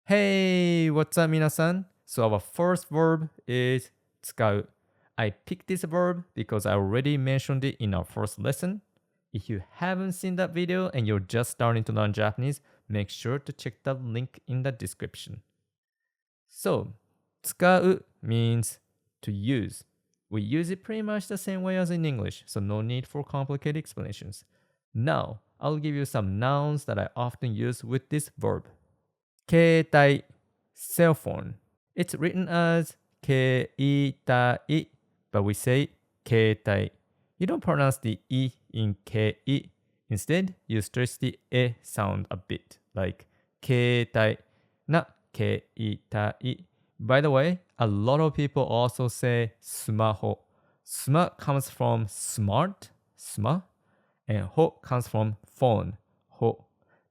Hey, what's up, minasan? So our first verb is tsukau. I picked this verb because I already mentioned it in our first lesson. If you haven't seen that video and you're just starting to learn Japanese, make sure to check the link in the description. So, tsukau means to use. We use it pretty much the same way as in English, so no need for complicated explanations. Now, I'll give you some nouns that I often use with this verb. Keitai, cell phone. It's written as keitai, but we say keitai. You don't pronounce the e in kei. Instead, you stress the e sound a bit, like keitai, not keitai. By the way, a lot of people also say sumaho. Suma comes from smart, suma, and ho comes from phone, ho.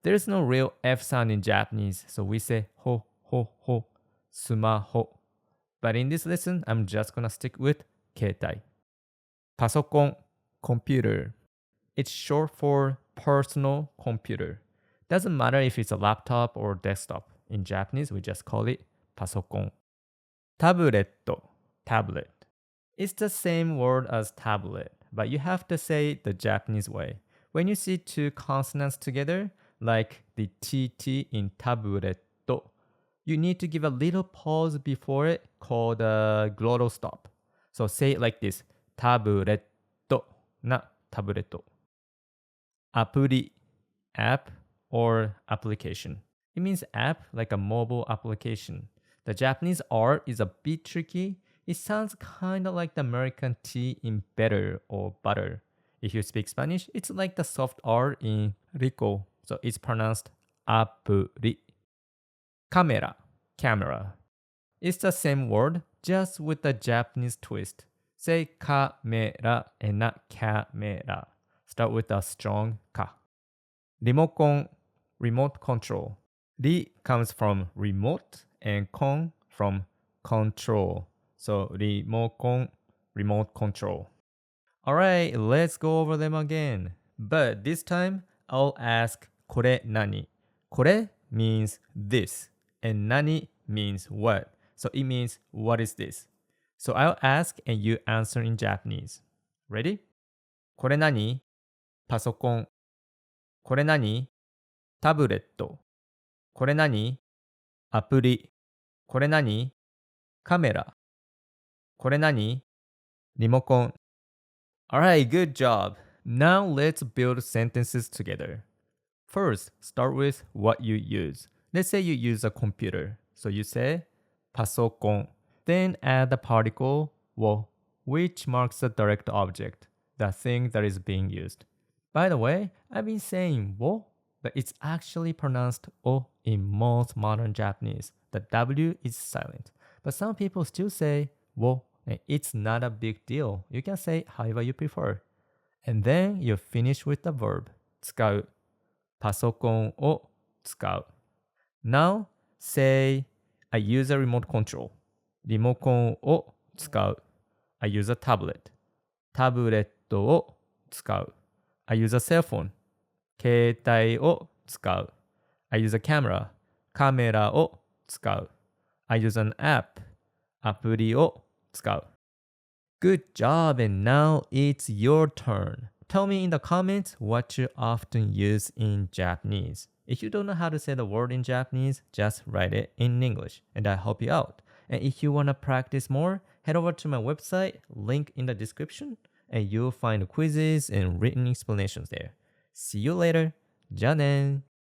There is no real F sound in Japanese, so we say ho, ho, ho, sumaho. But in this lesson, I'm just gonna stick with keitai. Pasokon, computer. It's short for personal computer. Doesn't matter if it's a laptop or desktop. In Japanese, we just call it pasokon. Tabletto, tablet. It's the same word as tablet, but you have to say it the Japanese way. When you see two consonants together, like the TT in tabletto, you need to give a little pause before it called a glottal stop. So say it like this, tabletto, not tabletto. Appuri, app or application. It means app like a mobile application. The Japanese R is a bit tricky. It sounds kind of like the American T in better or butter. If you speak Spanish, it's like the soft R in rico, so it's pronounced appuri. Kamera, camera. It's the same word, just with a Japanese twist. Say kamera and not camera. Start with a strong ka. Remokon, remote control. Ri comes from remote and kon from control. So remokon, remote control. Alright, let's go over them again. But this time, I'll ask kore nani. Kore means this, and nani means what. So it means what is this? So I'll ask and you answer in Japanese. Ready? Kore nani? Pasokon. Kore nani? Tabletto. Kore nani? Appuri. Kore nani? Kamera. Kore nani? Remokon. Alright, good job. Now let's build sentences together. First, start with what you use. Let's say you use a computer. So you say pasokon. Then add the particle wo, which marks the direct object, the thing that is being used. By the way, I've been saying wo, but it's actually pronounced o in most modern Japanese. The W is silent. But some people still say wo, and it's not a big deal. You can say however you prefer. And then you finish with the verb, tsukau. Pasokon o tsukau. Now, say, I use a remote control. Remokon o tsukau. I use a tablet. Tabletto o tsukau. I use a cell phone. Keitai o tsukau. I use a camera. Kamera o tsukau. I use an app. Appuri o tsukau. Good job, and now it's your turn. Tell me in the comments what you often use in Japanese. If you don't know how to say the word in Japanese, just write it in English, and I'll help you out. And if you want to practice more, head over to my website, link in the description, and you'll find quizzes and written explanations there. See you later. じゃあね